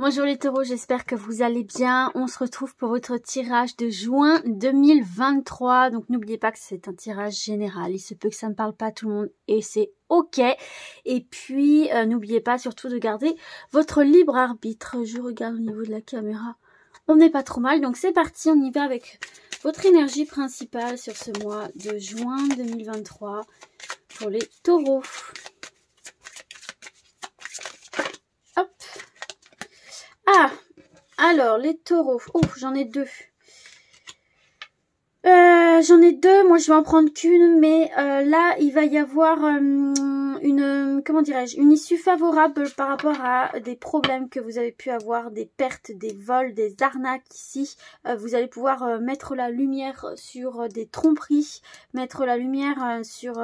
Bonjour les taureaux, j'espère que vous allez bien. On se retrouve pour votre tirage de juin 2023. Donc n'oubliez pas que c'est un tirage général. Il se peut que ça ne parle pas à tout le monde et c'est ok. Et puis n'oubliez pas surtout de garder votre libre arbitre. Je regarde au niveau de la caméra. On n'est pas trop mal. Donc c'est parti, on y va avec votre énergie principale sur ce mois de juin 2023 pour les taureaux. Hop. Ah, alors les taureaux. Oh, j'en ai deux. J'en ai deux. Moi, je vais en prendre qu'une, mais là, il va y avoir comment dirais-je, une issue favorable par rapport à des problèmes que vous avez pu avoir, des pertes, des vols, des arnaques ici. Vous allez pouvoir mettre la lumière sur des tromperies, mettre la lumière sur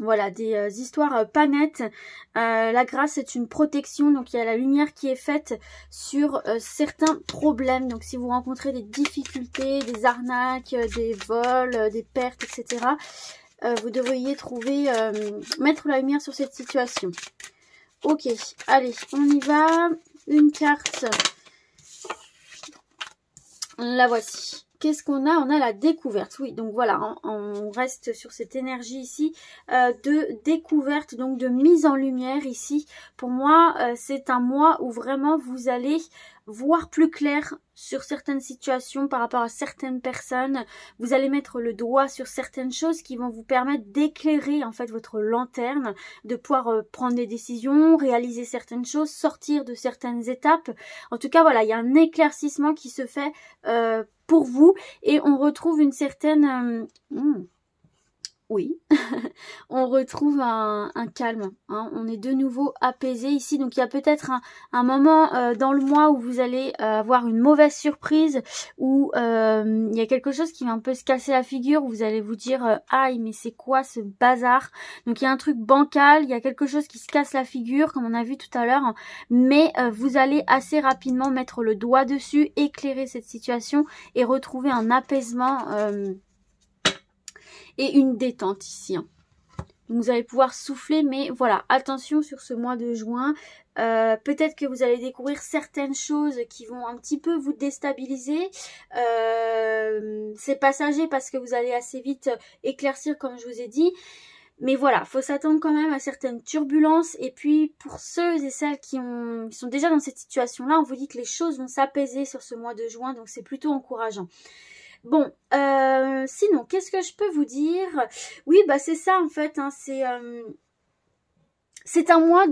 voilà, des histoires pas nettes. La grâce est une protection, donc il y a la lumière qui est faite sur certains problèmes. Donc si vous rencontrez des difficultés, des arnaques, des vols, des pertes, etc., vous devriez trouver, mettre la lumière sur cette situation. Ok, allez, on y va. Une carte. La voici. Qu'est-ce qu'on a? On a la découverte. Oui, donc voilà, on reste sur cette énergie ici de découverte, donc de mise en lumière ici. Pour moi, c'est un mois où vraiment vous allez voir plus clair sur certaines situations par rapport à certaines personnes. Vous allez mettre le doigt sur certaines choses qui vont vous permettre d'éclairer en fait votre lanterne, de pouvoir prendre des décisions, réaliser certaines choses, sortir de certaines étapes. En tout cas, voilà, il y a un éclaircissement qui se fait pour vous et on retrouve une certaine oui, on retrouve un calme, hein. On est de nouveau apaisé ici, donc il y a peut-être un moment dans le mois où vous allez avoir une mauvaise surprise, où il y a quelque chose qui va un peu se casser la figure, où vous allez vous dire aïe mais c'est quoi ce bazar. Donc il y a un truc bancal, il y a quelque chose qui se casse la figure comme on a vu tout à l'heure, mais vous allez assez rapidement mettre le doigt dessus, éclairer cette situation et retrouver un apaisement et une détente ici, hein. Donc vous allez pouvoir souffler, mais voilà, attention sur ce mois de juin. Peut-être que vous allez découvrir certaines choses qui vont un petit peu vous déstabiliser. C'est passager parce que vous allez assez vite éclaircir comme je vous ai dit. Mais voilà, faut s'attendre quand même à certaines turbulences. Et puis pour ceux et celles qui sont déjà dans cette situation-là, on vous dit que les choses vont s'apaiser sur ce mois de juin. Donc c'est plutôt encourageant. Bon, sinon, qu'est-ce que je peux vous dire? Oui, bah c'est ça en fait, hein, c'est un mois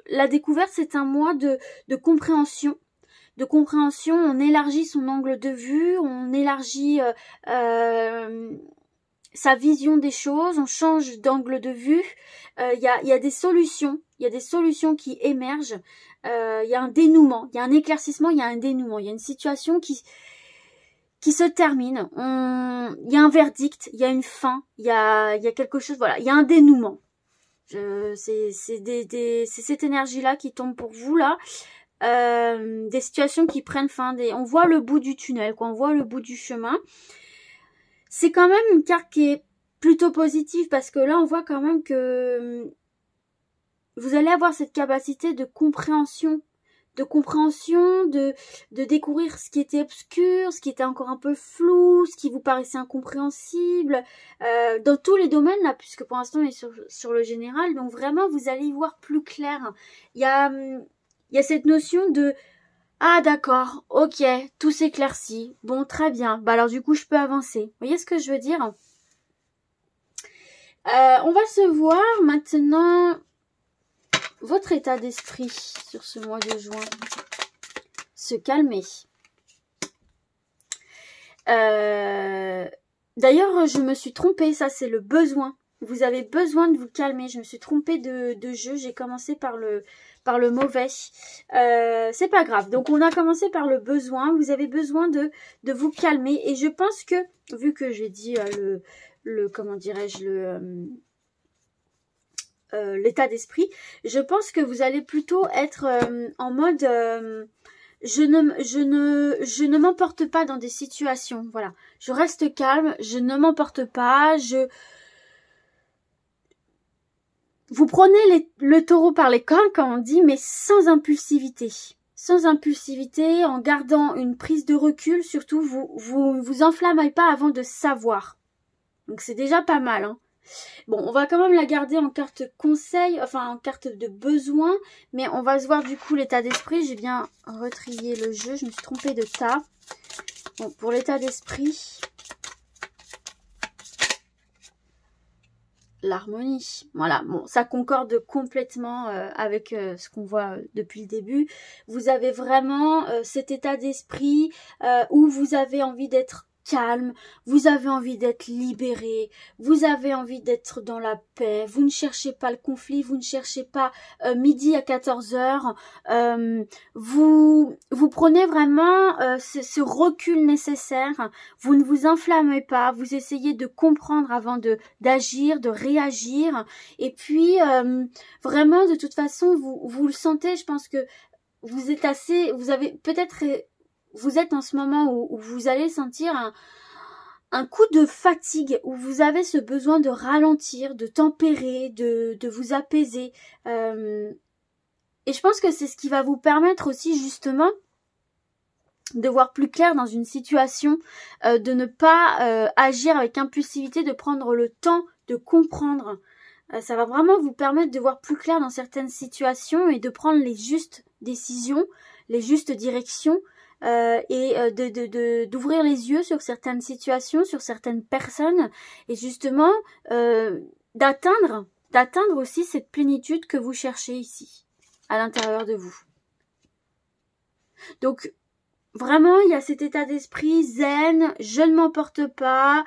la découverte, c'est un mois de compréhension. De compréhension, on élargit son angle de vue, on élargit sa vision des choses, on change d'angle de vue. Il y a des solutions, qui émergent. Il y a un dénouement, il y a un éclaircissement, il y a un dénouement, il y a une situation qui se termine, il y a un verdict, il y a une fin, il y a quelque chose, voilà, il y a un dénouement. C'est cette énergie-là qui tombe pour vous, là. Des situations qui prennent fin, on voit le bout du tunnel, quoi, on voit le bout du chemin. C'est quand même une carte qui est plutôt positive, parce que là, on voit quand même que vous allez avoir cette capacité de compréhension, de découvrir ce qui était obscur, ce qui était encore un peu flou, ce qui vous paraissait incompréhensible, dans tous les domaines là, puisque pour l'instant on est sur le général, donc vraiment vous allez y voir plus clair. Il y a cette notion de ah d'accord, ok, tout s'éclaircit, bon très bien, bah alors du coup je peux avancer. Vous voyez ce que je veux dire? On va se voir maintenant votre état d'esprit sur ce mois de juin. Se calmer. D'ailleurs, je me suis trompée. Ça, c'est le besoin. Vous avez besoin de vous calmer. Je me suis trompée de jeu. J'ai commencé par le mauvais. C'est pas grave. Donc, on a commencé par le besoin. Vous avez besoin de vous calmer. Et je pense que, vu que j'ai dit comment dirais-je, l'état d'esprit, je pense que vous allez plutôt être en mode je ne m'emporte pas dans des situations, voilà, je reste calme, je ne m'emporte pas, vous prenez le taureau par les cornes, comme on dit, mais sans impulsivité. Sans impulsivité, en gardant une prise de recul, surtout, vous enflammez pas avant de savoir. Donc c'est déjà pas mal, hein. Bon, on va quand même la garder en carte conseil, enfin en carte de besoin, mais on va se voir du coup l'état d'esprit. J'ai bien retrié le jeu, je me suis trompée de tas. Bon, pour l'état d'esprit, l'harmonie. Voilà, bon, ça concorde complètement avec ce qu'on voit depuis le début. Vous avez vraiment cet état d'esprit où vous avez envie d'être calme, vous avez envie d'être libéré, vous avez envie d'être dans la paix, vous ne cherchez pas le conflit, vous ne cherchez pas midi à 14h, vous prenez vraiment ce recul nécessaire, vous ne vous enflammez pas, vous essayez de comprendre avant d'agir, de réagir, et puis vraiment de toute façon vous le sentez, je pense que vous êtes vous avez peut-être... Vous êtes en ce moment où vous allez sentir un coup de fatigue, où vous avez ce besoin de ralentir, de tempérer, de vous apaiser. Et je pense que c'est ce qui va vous permettre aussi justement de voir plus clair dans une situation, de ne pas agir avec impulsivité, de prendre le temps de comprendre. Ça va vraiment vous permettre de voir plus clair dans certaines situations et de prendre les justes décisions, les justes directions. Et d'ouvrir les yeux sur certaines situations, sur certaines personnes, et justement d'atteindre aussi cette plénitude que vous cherchez ici, à l'intérieur de vous. Donc vraiment, il y a cet état d'esprit zen, je ne m'emporte pas,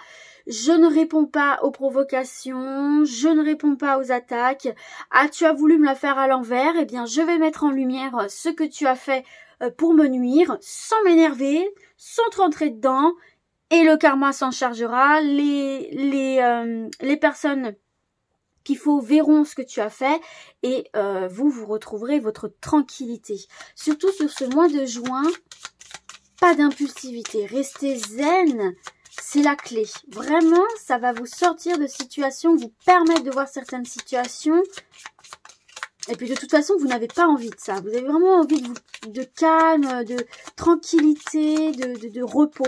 je ne réponds pas aux provocations, je ne réponds pas aux attaques. Ah, tu as voulu me la faire à l'envers, eh bien je vais mettre en lumière ce que tu as fait pour me nuire, sans m'énerver, sans te rentrer dedans, et le karma s'en chargera. Les personnes qu'il faut verront ce que tu as fait, et vous retrouverez votre tranquillité. Surtout sur ce mois de juin, pas d'impulsivité, restez zen, c'est la clé. Vraiment, ça va vous sortir de situations, vous permettre de voir certaines situations. Et puis de toute façon, vous n'avez pas envie de ça. Vous avez vraiment envie de calme, de tranquillité, de repos.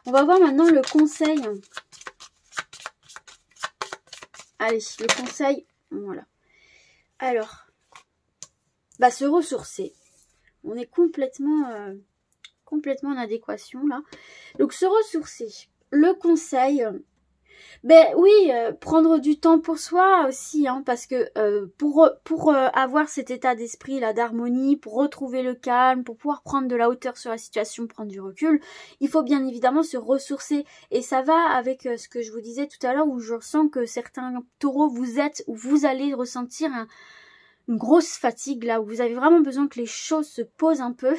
On va voir maintenant le conseil. Allez, le conseil, voilà. Alors, se ressourcer. On est complètement en adéquation là. Donc se ressourcer. Le conseil... oui, prendre du temps pour soi aussi, hein, parce que pour avoir cet état d'esprit là d'harmonie, pour retrouver le calme, pour pouvoir prendre de la hauteur sur la situation, prendre du recul, il faut bien évidemment se ressourcer. Et ça va avec ce que je vous disais tout à l'heure, où je ressens que certains taureaux vous allez ressentir une grosse fatigue là, où vous avez vraiment besoin que les choses se posent un peu.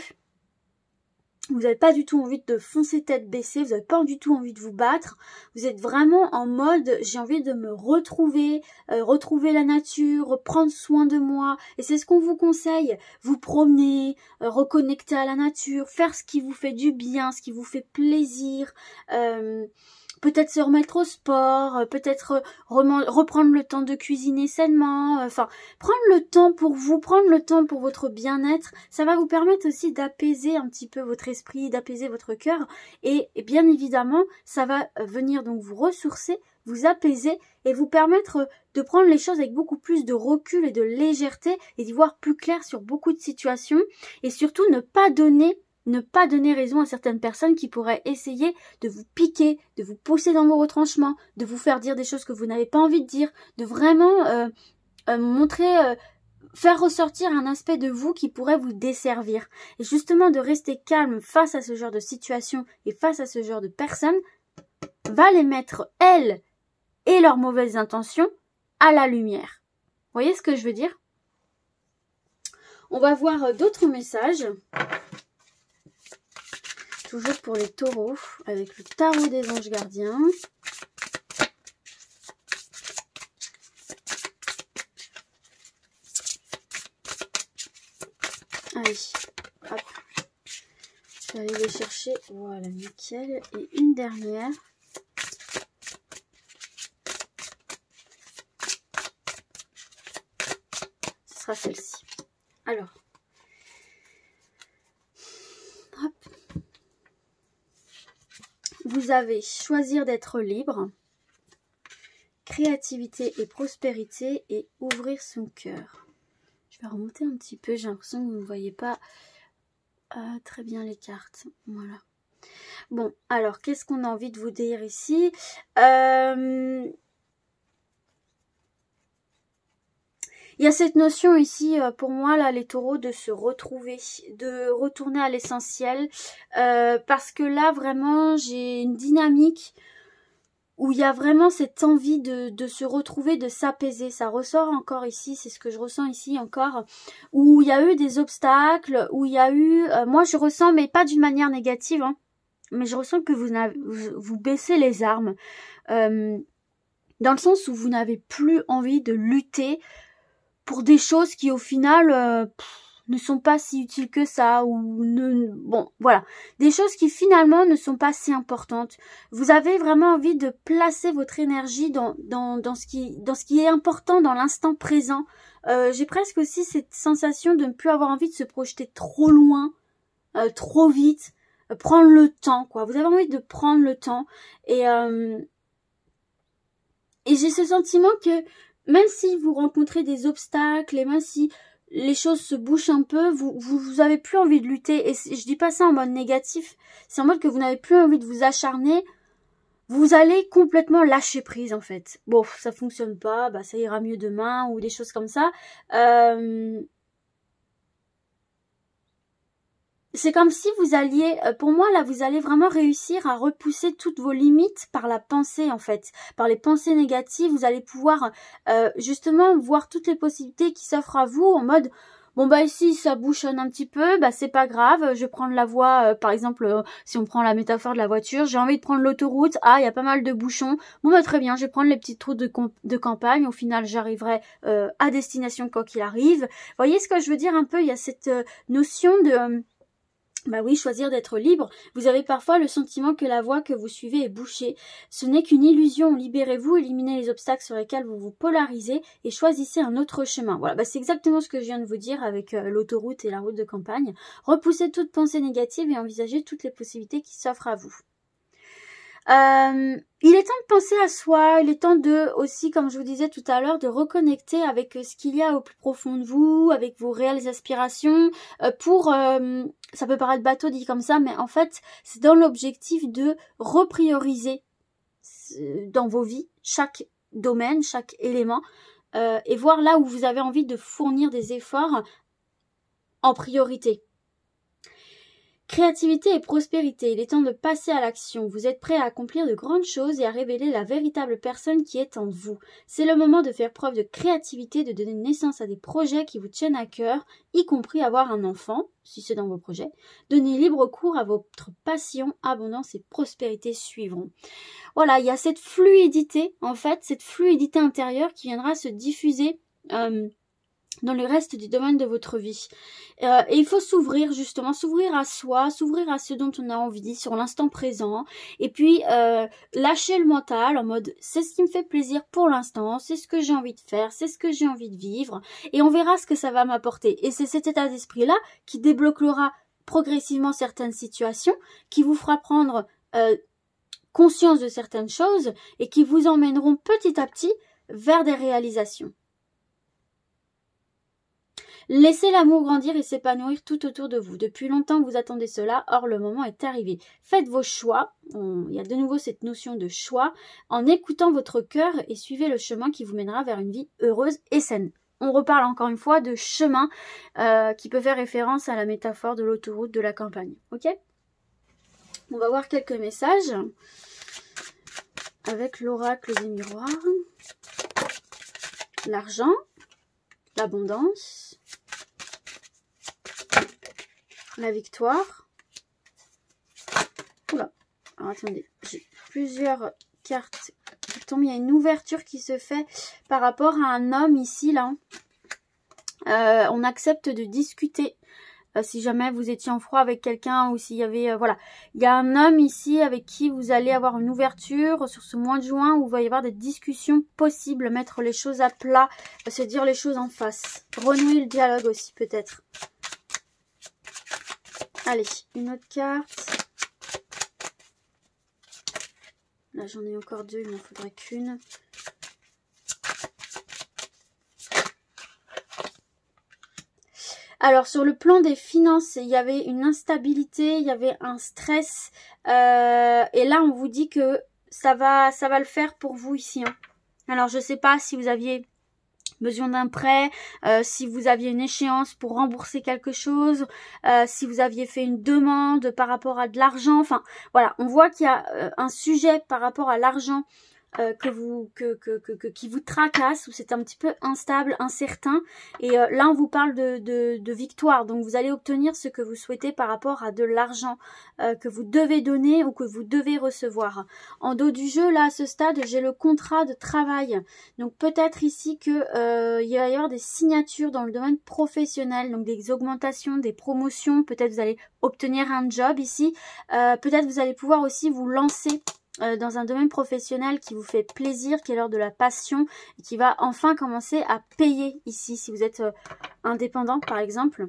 Vous n'avez pas du tout envie de foncer tête baissée, vous n'avez pas du tout envie de vous battre. Vous êtes vraiment en mode, j'ai envie de me retrouver, retrouver la nature, prendre soin de moi. Et c'est ce qu'on vous conseille. Vous promener, reconnecter à la nature, faire ce qui vous fait du bien, ce qui vous fait plaisir. Peut-être se remettre au sport, peut-être reprendre le temps de cuisiner sainement, enfin, prendre le temps pour vous, prendre le temps pour votre bien-être, ça va vous permettre aussi d'apaiser un petit peu votre esprit, d'apaiser votre cœur, et bien évidemment, ça va venir donc vous ressourcer, vous apaiser, et vous permettre de prendre les choses avec beaucoup plus de recul et de légèreté, et d'y voir plus clair sur beaucoup de situations, et surtout ne pas donner raison à certaines personnes qui pourraient essayer de vous piquer, de vous pousser dans vos retranchements, de vous faire dire des choses que vous n'avez pas envie de dire, de vraiment faire ressortir un aspect de vous qui pourrait vous desservir. Et justement de rester calme face à ce genre de situation et face à ce genre de personnes va les mettre, elles et leurs mauvaises intentions, à la lumière. Vous voyez ce que je veux dire? On va voir d'autres messages. Toujours pour les taureaux, avec le tarot des anges gardiens. Allez, hop. Je vais aller les chercher. Voilà, nickel. Et une dernière. sera celle-ci. Alors, hop. Vous avez choisir d'être libre, créativité et prospérité et ouvrir son cœur. Je vais remonter un petit peu, j'ai l'impression que vous ne voyez pas très bien les cartes. Voilà. Bon, alors, qu'est-ce qu'on a envie de vous dire ici? Il y a cette notion ici, pour moi, là, les taureaux, de se retrouver, de retourner à l'essentiel. Parce que là, vraiment, j'ai une dynamique où il y a vraiment cette envie de se retrouver, de s'apaiser. Ça ressort encore ici, c'est ce que je ressens ici encore. Où il y a eu des obstacles, où il y a eu... moi, je ressens, mais pas d'une manière négative, hein, mais je ressens que vous baissez les armes. Dans le sens où vous n'avez plus envie de lutter pour des choses qui au final ne sont pas si utiles que ça, ou bon voilà, des choses qui finalement ne sont pas si importantes. Vous avez vraiment envie de placer votre énergie dans ce qui est important dans l'instant présent. J'ai presque aussi cette sensation de ne plus avoir envie de se projeter trop loin, trop vite, prendre le temps quoi. Vous avez envie de prendre le temps et j'ai ce sentiment que même si vous rencontrez des obstacles et même si les choses se bouchent un peu, vous avez plus envie de lutter. Et je dis pas ça en mode négatif, c'est en mode que vous n'avez plus envie de vous acharner. Vous allez complètement lâcher prise en fait. Bon, ça fonctionne pas, bah ça ira mieux demain ou des choses comme ça. C'est comme si vous alliez, pour moi là, vous allez vraiment réussir à repousser toutes vos limites par la pensée en fait, par les pensées négatives. Vous allez pouvoir justement voir toutes les possibilités qui s'offrent à vous en mode, bon bah ici ça bouchonne un petit peu, bah c'est pas grave, je vais prendre la voie, par exemple si on prend la métaphore de la voiture, j'ai envie de prendre l'autoroute, ah il y a pas mal de bouchons, bon bah très bien, je vais prendre les petites routes de campagne, au final j'arriverai à destination quoi qu'il arrive. Vous voyez ce que je veux dire un peu, il y a cette notion de... bah oui, choisir d'être libre. Vous avez parfois le sentiment que la voie que vous suivez est bouchée. Ce n'est qu'une illusion. Libérez-vous, éliminez les obstacles sur lesquels vous vous polarisez et choisissez un autre chemin. Voilà, bah c'est exactement ce que je viens de vous dire avec l'autoroute et la route de campagne. Repoussez toute pensée négative et envisagez toutes les possibilités qui s'offrent à vous. Il est temps de penser à soi, il est temps de aussi, comme je vous disais tout à l'heure, de reconnecter avec ce qu'il y a au plus profond de vous, avec vos réelles aspirations, ça peut paraître bateau dit comme ça, mais en fait, c'est dans l'objectif de reprioriser dans vos vies chaque domaine, chaque élément, et voir là où vous avez envie de fournir des efforts en priorité. Créativité et prospérité, il est temps de passer à l'action. Vous êtes prêt à accomplir de grandes choses et à révéler la véritable personne qui est en vous. C'est le moment de faire preuve de créativité, de donner naissance à des projets qui vous tiennent à cœur, y compris avoir un enfant, si c'est dans vos projets. Donnez libre cours à votre passion, abondance et prospérité suivront. Voilà, il y a cette fluidité, en fait, cette fluidité intérieure qui viendra se diffuser dans le reste du domaine de votre vie. Et il faut s'ouvrir justement, s'ouvrir à soi, s'ouvrir à ce dont on a envie sur l'instant présent, et puis lâcher le mental en mode c'est ce qui me fait plaisir pour l'instant, c'est ce que j'ai envie de faire, c'est ce que j'ai envie de vivre, et on verra ce que ça va m'apporter. Et c'est cet état d'esprit-là qui débloquera progressivement certaines situations, qui vous fera prendre conscience de certaines choses, et qui vous emmèneront petit à petit vers des réalisations. Laissez l'amour grandir et s'épanouir tout autour de vous. Depuis longtemps vous attendez cela, or le moment est arrivé. Faites vos choix, il y a de nouveau cette notion de choix, en écoutant votre cœur et suivez le chemin qui vous mènera vers une vie heureuse et saine. On reparle encore une fois de chemin qui peut faire référence à la métaphore de l'autoroute de la campagne. Ok ? On va voir quelques messages avec l'oracle des miroirs. L'argent, l'abondance, la victoire. Oula, alors attendez, j'ai plusieurs cartes qui tombent. Il y a une ouverture qui se fait par rapport à un homme ici, là. On accepte de discuter si jamais vous étiez en froid avec quelqu'un ou s'il y avait... voilà, il y a un homme ici avec qui vous allez avoir une ouverture sur ce mois de juin où il va y avoir des discussions possibles, mettre les choses à plat, se dire les choses en face. Renouer le dialogue aussi peut-être. Allez, une autre carte. Là, j'en ai encore deux, il m'en faudrait qu'une. Alors, sur le plan des finances, il y avait une instabilité, il y avait un stress. Et là, on vous dit que ça va le faire pour vous ici. Hein. Alors, je ne sais pas si vous aviez besoin d'un prêt, si vous aviez une échéance pour rembourser quelque chose, si vous aviez fait une demande par rapport à de l'argent. Enfin, voilà, on voit qu'il y a un sujet par rapport à l'argent qui vous tracasse, où c'est un petit peu instable, incertain. Et là, on vous parle de victoire. Donc, vous allez obtenir ce que vous souhaitez par rapport à de l'argent que vous devez donner ou que vous devez recevoir. En dos du jeu, là, à ce stade, j'ai le contrat de travail. Donc, peut-être ici que il va y avoir des signatures dans le domaine professionnel, donc des augmentations, des promotions. Peut-être vous allez obtenir un job ici. Peut-être vous allez pouvoir aussi vous lancer dans un domaine professionnel qui vous fait plaisir, qui est l'heure de la passion, et qui va enfin commencer à payer ici, si vous êtes indépendant par exemple.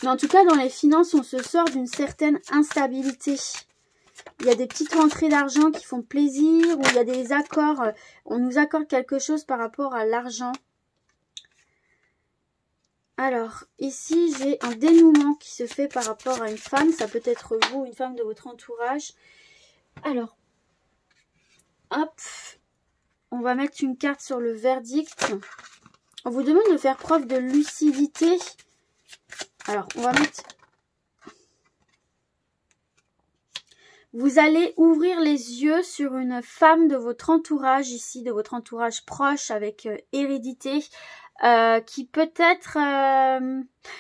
Mais en tout cas, dans les finances, on se sort d'une certaine instabilité. Il y a des petites rentrées d'argent qui font plaisir, ou il y a des accords, on nous accorde quelque chose par rapport à l'argent. Alors, ici, j'ai un dénouement qui se fait par rapport à une femme, ça peut être vous, une femme de votre entourage. Alors, hop, on va mettre une carte sur le verdict. On vous demande de faire preuve de lucidité. Alors, on va mettre... Vous allez ouvrir les yeux sur une femme de votre entourage ici, de votre entourage proche avec hérédité, qui peut-être...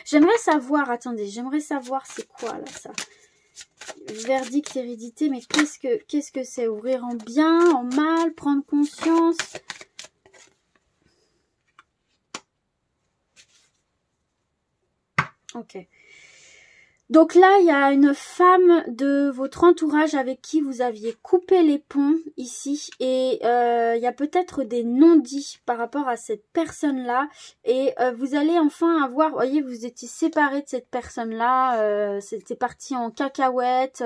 J'aimerais savoir, attendez, j'aimerais savoir c'est quoi là ça. Verdict, hérédité, mais qu'est-ce que c'est? Ouvrir en bien, en mal, prendre conscience. Ok. Donc là, il y a une femme de votre entourage avec qui vous aviez coupé les ponts ici. Et il y a peut-être des non-dits par rapport à cette personne-là. Et vous allez enfin avoir, vous voyez, vous étiez séparés de cette personne-là. C'était parti en cacahuète,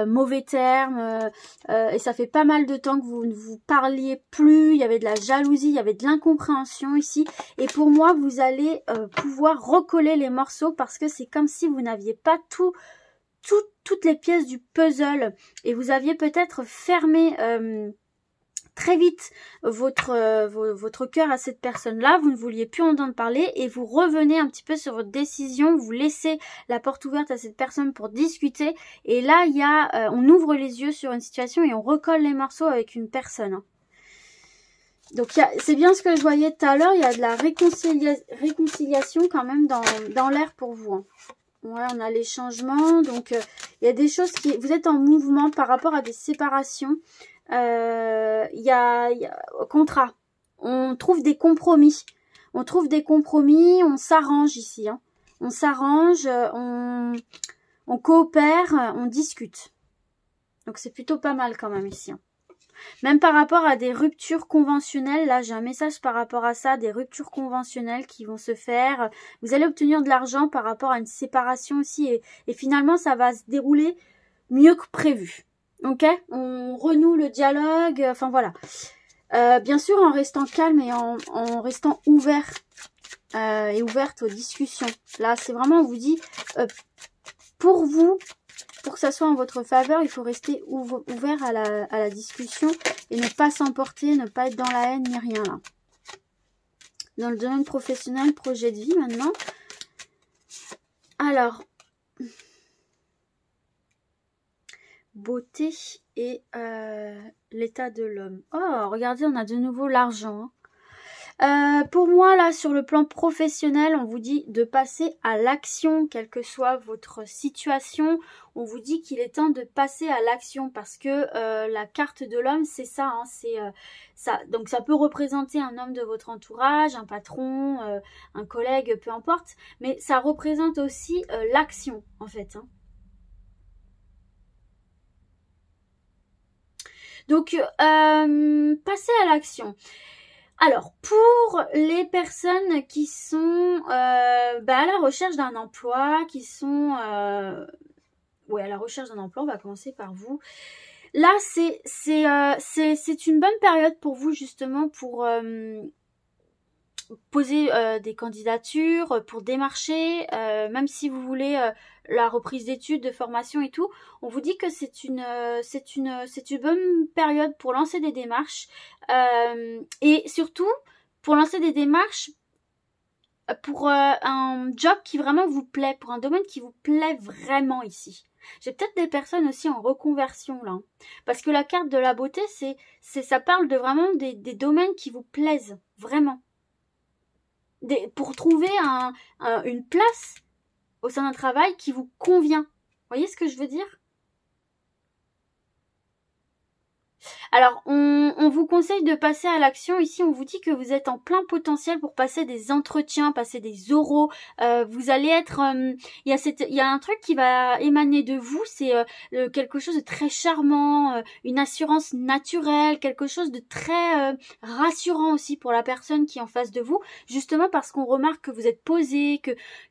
mauvais termes. Et ça fait pas mal de temps que vous ne vous parliez plus. Il y avait de la jalousie, il y avait de l'incompréhension ici. Et pour moi, vous allez pouvoir recoller les morceaux parce que c'est comme si vous n'aviez pas toutes les pièces du puzzle et vous aviez peut-être fermé très vite votre cœur à cette personne-là, vous ne vouliez plus entendre parler et vous revenez un petit peu sur votre décision, vous laissez la porte ouverte à cette personne pour discuter et là il y a, on ouvre les yeux sur une situation et on recolle les morceaux avec une personne. Donc c'est bien ce que je voyais tout à l'heure, il y a de la réconciliation quand même dans l'air pour vous. Hein. Ouais, on a les changements, donc il y a des choses qui... Vous êtes en mouvement par rapport à des séparations. Il y a contrat. On trouve des compromis. On trouve des compromis, on s'arrange ici. Hein. On s'arrange, on coopère, on discute. Donc c'est plutôt pas mal quand même ici. Hein. Même par rapport à des ruptures conventionnelles, là j'ai un message par rapport à ça, des ruptures conventionnelles qui vont se faire. Vous allez obtenir de l'argent par rapport à une séparation aussi et finalement ça va se dérouler mieux que prévu. Ok, on renoue le dialogue, enfin voilà. Bien sûr en restant calme et en restant ouvert et ouverte aux discussions. Là c'est vraiment, on vous dit, pour vous... Pour que ça soit en votre faveur, il faut rester ouvert à la discussion et ne pas s'emporter, ne pas être dans la haine ni rien là. Dans le domaine professionnel, projet de vie maintenant. Alors, beauté et l'état de l'homme. Oh, regardez, on a de nouveau l'argent. Hein. Pour moi, là, sur le plan professionnel, on vous dit de passer à l'action, quelle que soit votre situation. On vous dit qu'il est temps de passer à l'action parce que la carte de l'homme, c'est ça, hein, ça. Donc, ça peut représenter un homme de votre entourage, un patron, un collègue, peu importe. Mais ça représente aussi l'action, en fait, hein. Donc, passer à l'action. Alors, pour les personnes qui sont à la recherche d'un emploi, qui sont à la recherche d'un emploi, on va commencer par vous. Là, c'est une bonne période pour vous, justement, pour poser des candidatures, pour démarcher, même si vous voulez la reprise d'études, de formation et tout, on vous dit que c'est une bonne période pour lancer des démarches et surtout pour lancer des démarches pour un job qui vraiment vous plaît, pour un domaine qui vous plaît vraiment ici. J'ai peut-être des personnes aussi en reconversion là, parce que la carte de la beauté, ça parle de vraiment des domaines qui vous plaisent vraiment. Pour trouver une place au sein d'un travail qui vous convient. Vous voyez ce que je veux dire? Alors, on vous conseille de passer à l'action. Ici, on vous dit que vous êtes en plein potentiel pour passer des entretiens, passer des oraux. Vous allez être... il y a un truc qui va émaner de vous. C'est quelque chose de très charmant, une assurance naturelle, quelque chose de très rassurant aussi pour la personne qui est en face de vous. Justement parce qu'on remarque que vous êtes posé,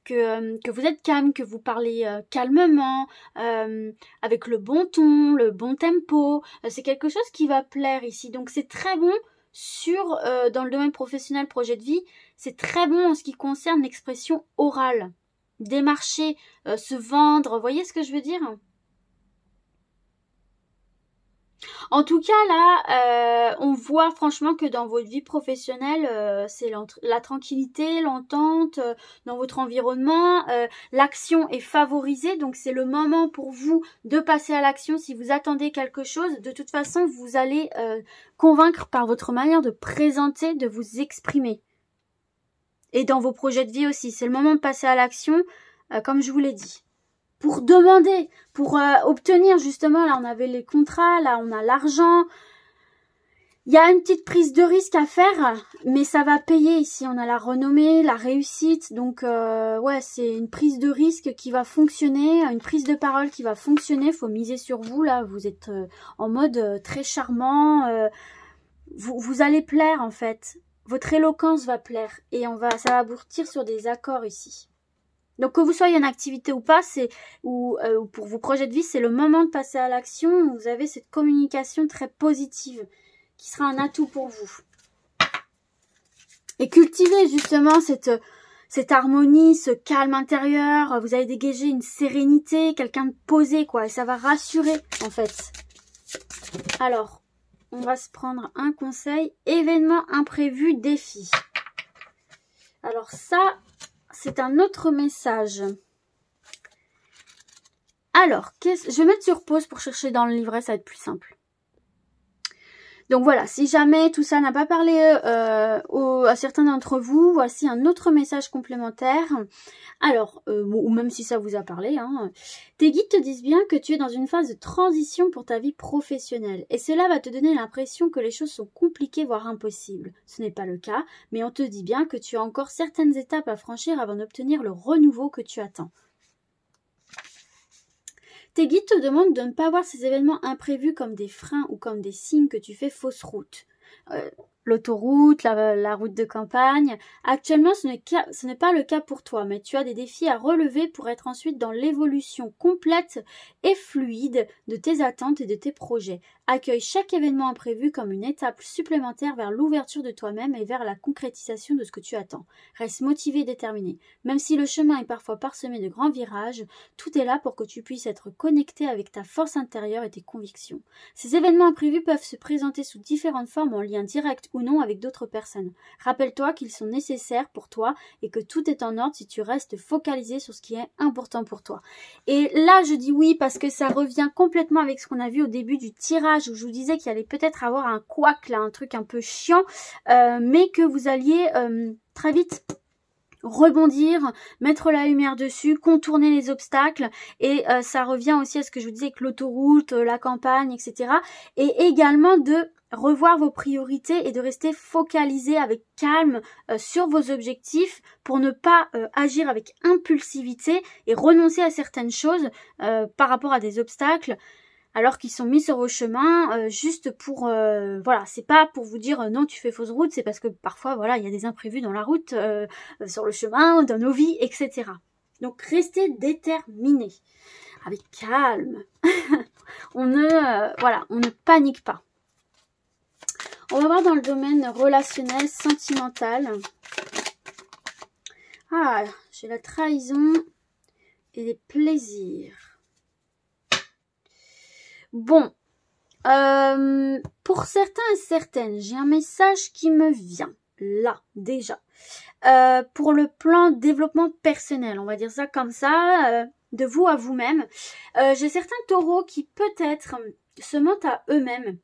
que vous êtes calme, que vous parlez calmement, avec le bon ton, le bon tempo. C'est quelque chose qui va plaire ici. Donc c'est très bon dans le domaine professionnel, projet de vie. C'est très bon en ce qui concerne l'expression orale. Démarcher, se vendre. Vous voyez ce que je veux dire ? En tout cas, là, on voit franchement que dans votre vie professionnelle, c'est la tranquillité, l'entente dans votre environnement. L'action est favorisée, donc c'est le moment pour vous de passer à l'action. Si vous attendez quelque chose, de toute façon, vous allez convaincre par votre manière de présenter, de vous exprimer. Et dans vos projets de vie aussi, c'est le moment de passer à l'action, comme je vous l'ai dit. Pour demander, pour obtenir justement, là on avait les contrats, là on a l'argent. Il y a une petite prise de risque à faire, mais ça va payer ici. On a la renommée, la réussite, donc ouais, c'est une prise de risque qui va fonctionner, une prise de parole qui va fonctionner. Faut miser sur vous, là vous êtes en mode très charmant, vous allez plaire en fait. Votre éloquence va plaire et ça va aboutir sur des accords ici. Donc que vous soyez en activité ou pas, ou pour vos projets de vie, c'est le moment de passer à l'action. Vous avez cette communication très positive qui sera un atout pour vous. Et cultivez justement cette harmonie, ce calme intérieur. Vous allez dégager une sérénité, quelqu'un de posé quoi, et ça va rassurer en fait. Alors, on va se prendre un conseil. Événement imprévu, défi. Alors ça... c'est un autre message. Alors, je vais mettre sur pause pour chercher dans le livret, ça va être plus simple. Donc voilà, si jamais tout ça n'a pas parlé à certains d'entre vous, voici un autre message complémentaire. Alors, ou même si ça vous a parlé, hein, tes guides te disent bien que tu es dans une phase de transition pour ta vie professionnelle. Et cela va te donner l'impression que les choses sont compliquées, voire impossibles. Ce n'est pas le cas, mais on te dit bien que tu as encore certaines étapes à franchir avant d'obtenir le renouveau que tu attends. Tes guides te demandent de ne pas voir ces événements imprévus comme des freins ou comme des signes que tu fais fausse route. L'autoroute, la route de campagne. Actuellement, ce n'est pas le cas pour toi, mais tu as des défis à relever pour être ensuite dans l'évolution complète et fluide de tes attentes et de tes projets. Accueille chaque événement imprévu comme une étape supplémentaire vers l'ouverture de toi-même et vers la concrétisation de ce que tu attends. Reste motivé et déterminé. Même si le chemin est parfois parsemé de grands virages, tout est là pour que tu puisses être connecté avec ta force intérieure et tes convictions. Ces événements imprévus peuvent se présenter sous différentes formes en lien direct ou ou non avec d'autres personnes. Rappelle-toi qu'ils sont nécessaires pour toi et que tout est en ordre si tu restes focalisé sur ce qui est important pour toi. Et là, je dis oui parce que ça revient complètement avec ce qu'on a vu au début du tirage où je vous disais qu'il allait peut-être avoir un couac là, un truc un peu chiant, mais que vous alliez très vite rebondir, mettre la lumière dessus, contourner les obstacles, et ça revient aussi à ce que je vous disais avec l'autoroute, la campagne, etc. Et également de revoir vos priorités et de rester focalisé avec calme sur vos objectifs pour ne pas agir avec impulsivité et renoncer à certaines choses par rapport à des obstacles alors qu'ils sont mis sur vos chemins juste pour voilà, c'est pas pour vous dire non tu fais fausse route, c'est parce que parfois voilà il y a des imprévus dans la route, sur le chemin, dans nos vies, etc. Donc restez déterminés avec calme. On ne panique pas. On va voir dans le domaine relationnel, sentimental. Ah, j'ai la trahison et les plaisirs. Bon, pour certains et certaines, j'ai un message qui me vient, là, déjà. Pour le plan développement personnel, on va dire ça comme ça, de vous à vous-même. J'ai certains taureaux qui peut-être se mentent à eux-mêmes.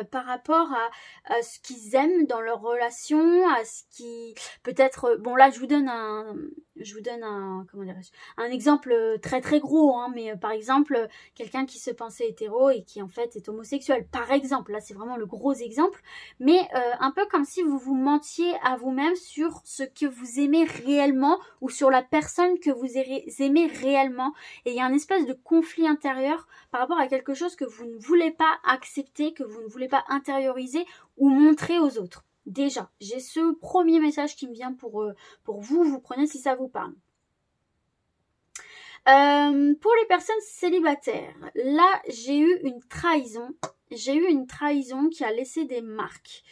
Par rapport à ce qu'ils aiment dans leur relation, à ce qui peut-être, bon là je vous donne un comment dirais-je, un exemple très très gros, hein, mais par exemple quelqu'un qui se pensait hétéro et qui en fait est homosexuel, par exemple, là c'est vraiment le gros exemple, mais un peu comme si vous vous mentiez à vous-même sur ce que vous aimez réellement ou sur la personne que vous aimez réellement, et il y a un espèce de conflit intérieur par rapport à quelque chose que vous ne voulez pas accepter, que vous ne voulez pas intérioriser ou montrer aux autres. Déjà, j'ai ce premier message qui me vient pour vous, vous prenez si ça vous parle. Pour les personnes célibataires, là j'ai eu une trahison. J'ai eu une trahison qui a laissé des marques.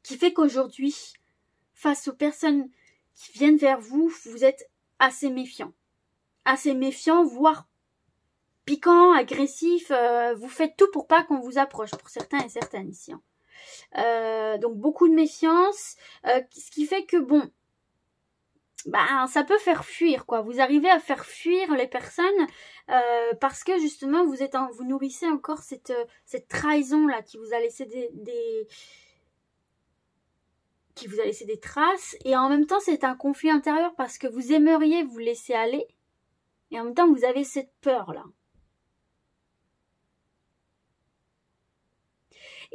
Qui fait qu'aujourd'hui, face aux personnes qui viennent vers vous, vous êtes assez méfiant. Assez méfiant, voire piquant, agressif. Vous faites tout pour pas qu'on vous approche, pour certains et certaines ici. Hein. Donc beaucoup de méfiance, ce qui fait que bon, bah ça peut faire fuir quoi. Vous arrivez à faire fuir les personnes parce que justement vous nourrissez encore cette trahison là qui vous a laissé qui vous a laissé des traces, et en même temps c'est un conflit intérieur parce que vous aimeriez vous laisser aller et en même temps vous avez cette peur là.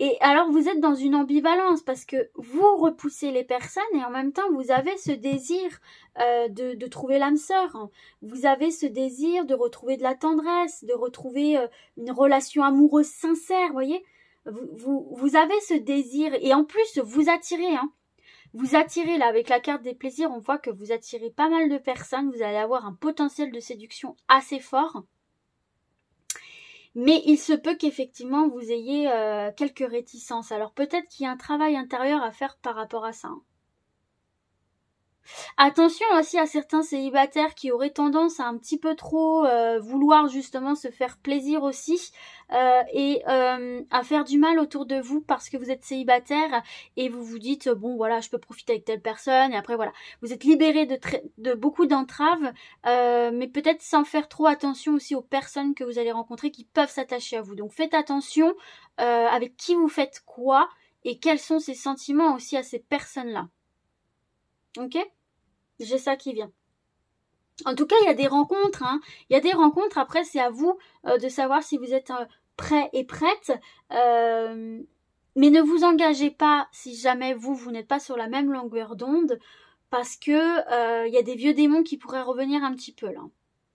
Et alors vous êtes dans une ambivalence parce que vous repoussez les personnes et en même temps vous avez ce désir de trouver l'âme sœur. Vous avez ce désir de retrouver de la tendresse, de retrouver une relation amoureuse sincère, vous voyez. Vous avez ce désir et en plus vous attirez, hein. Vous attirez là avec la carte des plaisirs, on voit que vous attirez pas mal de personnes, vous allez avoir un potentiel de séduction assez fort. Mais il se peut qu'effectivement vous ayez quelques réticences. Alors peut-être qu'il y a un travail intérieur à faire par rapport à ça. Hein. Attention aussi à certains célibataires qui auraient tendance à un petit peu trop vouloir justement se faire plaisir aussi et à faire du mal autour de vous parce que vous êtes célibataire et vous vous dites bon voilà je peux profiter avec telle personne et après voilà vous êtes libéré de beaucoup d'entraves mais peut-être sans faire trop attention aussi aux personnes que vous allez rencontrer qui peuvent s'attacher à vous. Donc faites attention avec qui vous faites quoi et quels sont ces sentiments aussi à ces personnes-là. Ok ? J'ai ça qui vient. En tout cas, il y a des rencontres. Hein. Il y a des rencontres. Après, c'est à vous de savoir si vous êtes prêt et prête. Mais ne vous engagez pas si jamais vous n'êtes pas sur la même longueur d'onde. Parce que il y a des vieux démons qui pourraient revenir un petit peu là.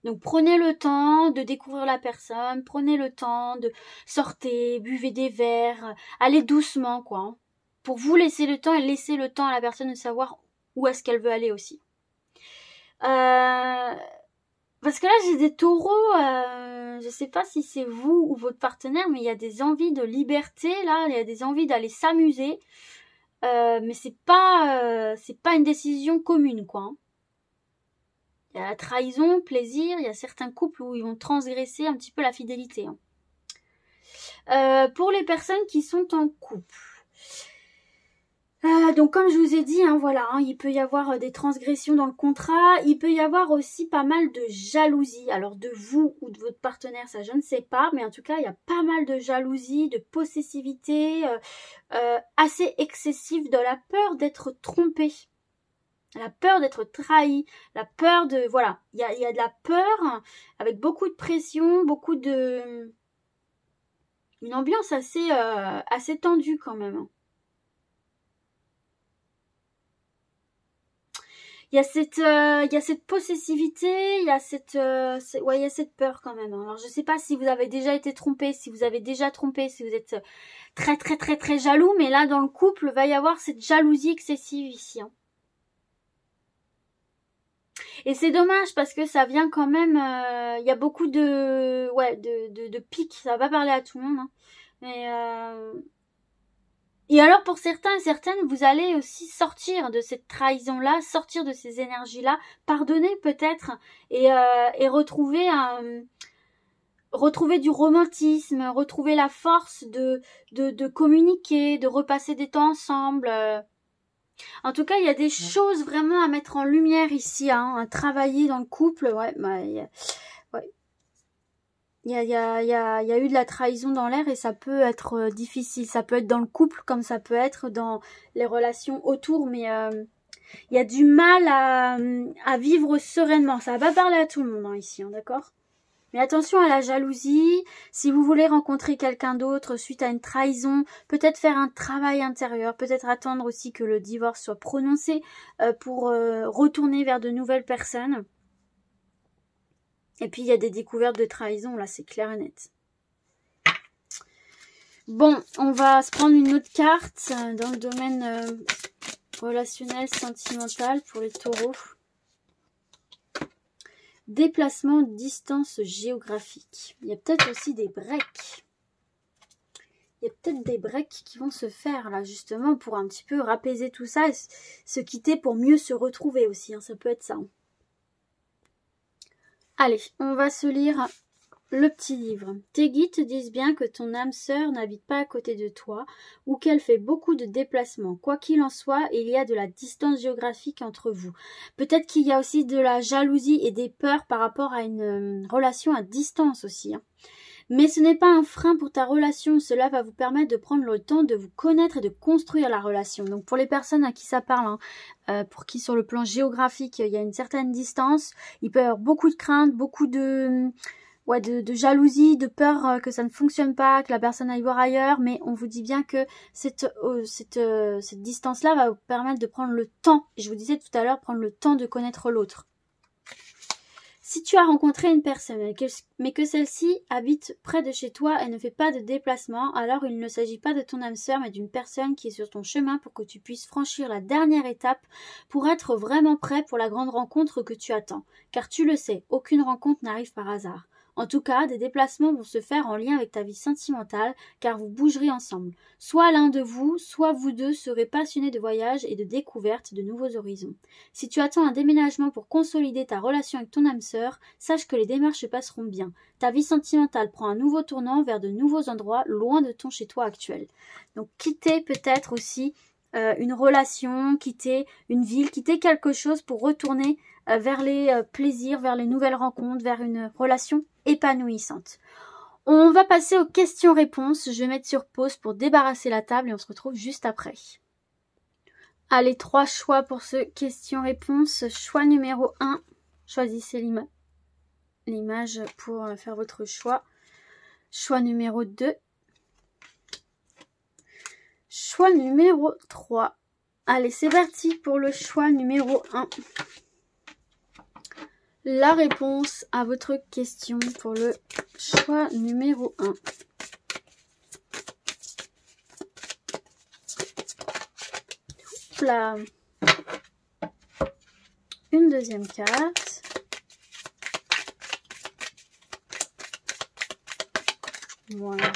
Donc prenez le temps de découvrir la personne. Prenez le temps de sortir, buvez des verres. Allez doucement quoi. Hein, pour vous laisser le temps et laisser le temps à la personne de savoir où est-ce qu'elle veut aller aussi. Parce que là j'ai des taureaux, je sais pas si c'est vous ou votre partenaire, mais il y a des envies de liberté là, il y a des envies d'aller s'amuser, mais c'est pas une décision commune quoi. Hein. Il y a la trahison, plaisir, il y a certains couples où ils vont transgresser un petit peu la fidélité. Hein. Pour les personnes qui sont en couple, donc comme je vous ai dit, hein, voilà, hein, il peut y avoir des transgressions dans le contrat, il peut y avoir aussi pas mal de jalousie, alors de vous ou de votre partenaire, ça je ne sais pas, mais en tout cas il y a pas mal de jalousie, de possessivité assez excessive, de la peur d'être trompé, la peur d'être trahi, la peur de, voilà, il y a de la peur avec beaucoup de pression, beaucoup de... une ambiance assez tendue quand même. Il y a cette possessivité, il y a cette peur quand même. Alors je sais pas si vous avez déjà été trompé, si vous avez déjà trompé, si vous êtes très très très très jaloux, mais là dans le couple va y avoir cette jalousie excessive ici. Hein. Et c'est dommage parce que ça vient quand même, il y a beaucoup de pics, ça va pas parler à tout le monde, hein. Mais et alors pour certains et certaines, vous allez aussi sortir de cette trahison-là, sortir de ces énergies-là, pardonner peut-être et retrouver du romantisme, retrouver la force de communiquer, de repasser des temps ensemble. En tout cas, il y a des choses vraiment à mettre en lumière ici, hein, à travailler dans le couple. Ouais. Il y a eu de la trahison dans l'air et ça peut être difficile. Ça peut être dans le couple comme ça peut être dans les relations autour. Mais il y a du mal à vivre sereinement. Ça va pas parler à tout le monde hein, ici, hein, d'accord ? Mais attention à la jalousie. Si vous voulez rencontrer quelqu'un d'autre suite à une trahison, peut-être faire un travail intérieur. Peut-être attendre aussi que le divorce soit prononcé pour retourner vers de nouvelles personnes. Et puis, il y a des découvertes de trahison, là, c'est clair et net. Bon, on va se prendre une autre carte dans le domaine relationnel, sentimental pour les taureaux. Déplacement, distance géographique. Il y a peut-être aussi des breaks. Il y a peut-être des breaks qui vont se faire, là, justement, pour un petit peu rapaiser tout ça et se quitter pour mieux se retrouver aussi. Hein, ça peut être ça. Allez, on va se lire le petit livre. Tes guides te disent bien que ton âme sœur n'habite pas à côté de toi ou qu'elle fait beaucoup de déplacements. Quoi qu'il en soit, il y a de la distance géographique entre vous. Peut-être qu'il y a aussi de la jalousie et des peurs par rapport à une relation à distance aussi. Hein. Mais ce n'est pas un frein pour ta relation, cela va vous permettre de prendre le temps de vous connaître et de construire la relation. Donc pour les personnes à qui ça parle, hein, pour qui sur le plan géographique il y a une certaine distance, il peut y avoir beaucoup de craintes, beaucoup de jalousie, de peur que ça ne fonctionne pas, que la personne aille voir ailleurs, mais on vous dit bien que cette distance-là va vous permettre de prendre le temps, je vous disais tout à l'heure, prendre le temps de connaître l'autre. Si tu as rencontré une personne, mais que celle-ci habite près de chez toi et ne fait pas de déplacement, alors il ne s'agit pas de ton âme sœur, mais d'une personne qui est sur ton chemin pour que tu puisses franchir la dernière étape pour être vraiment prêt pour la grande rencontre que tu attends. Car tu le sais, aucune rencontre n'arrive par hasard. En tout cas, des déplacements vont se faire en lien avec ta vie sentimentale, car vous bougerez ensemble. Soit l'un de vous, soit vous deux serez passionnés de voyage et de découverte de nouveaux horizons. Si tu attends un déménagement pour consolider ta relation avec ton âme sœur, sache que les démarches se passeront bien. Ta vie sentimentale prend un nouveau tournant vers de nouveaux endroits, loin de ton chez-toi actuel. Donc quitter peut-être aussi une relation, quitter une ville, quitter quelque chose pour retourner vers les plaisirs, vers les nouvelles rencontres, vers une relation épanouissante. On va passer aux questions-réponses. Je vais mettre sur pause pour débarrasser la table et on se retrouve juste après. Allez, 3 choix pour ce question-réponse. Choix numéro 1. Choisissez l'image pour faire votre choix. Choix numéro 2. Choix numéro 3. Allez, c'est parti pour le choix numéro 1. La réponse à votre question pour le choix numéro 1. Là. Une deuxième carte. Voilà.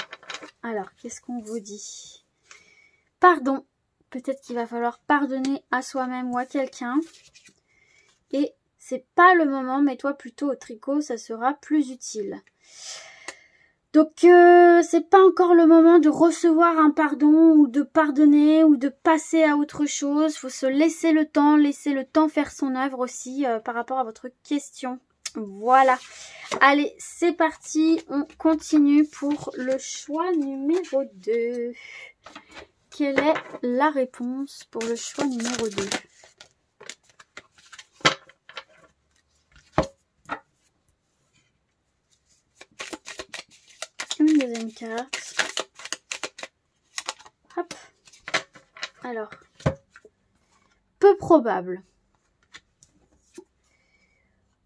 Alors, qu'est-ce qu'on vous dit? Pardon. Peut-être qu'il va falloir pardonner à soi-même ou à quelqu'un. Et c'est pas le moment, mets-toi plutôt au tricot, ça sera plus utile. Donc c'est pas encore le moment de recevoir un pardon ou de pardonner ou de passer à autre chose. Faut se laisser le temps faire son œuvre aussi par rapport à votre question. Voilà. Allez, c'est parti. On continue pour le choix numéro 2. Quelle est la réponse pour le choix numéro 2? Une deuxième carte. Hop. Alors, peu probable.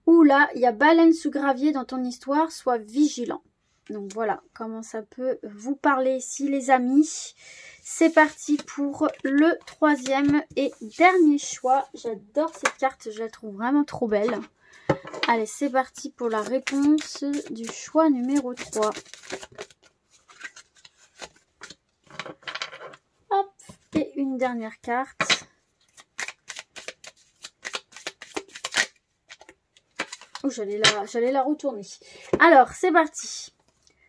Ouh là, il y a baleine sous gravier dans ton histoire, sois vigilant. Donc voilà comment ça peut vous parler ici les amis. C'est parti pour le troisième et dernier choix. J'adore cette carte, je la trouve vraiment trop belle. Allez, c'est parti pour la réponse du choix numéro 3. Hop, et une dernière carte. Oh, j'allais la retourner. Alors, c'est parti.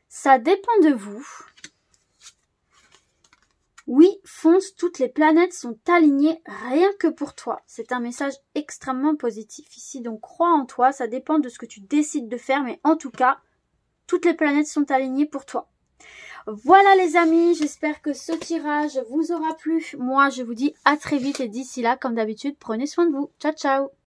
Ça dépend de vous. Oui, fonce, toutes les planètes sont alignées rien que pour toi. C'est un message extrêmement positif ici. Donc, crois en toi, ça dépend de ce que tu décides de faire. Mais en tout cas, toutes les planètes sont alignées pour toi. Voilà les amis, j'espère que ce tirage vous aura plu. Moi, je vous dis à très vite et d'ici là, comme d'habitude, prenez soin de vous. Ciao, ciao!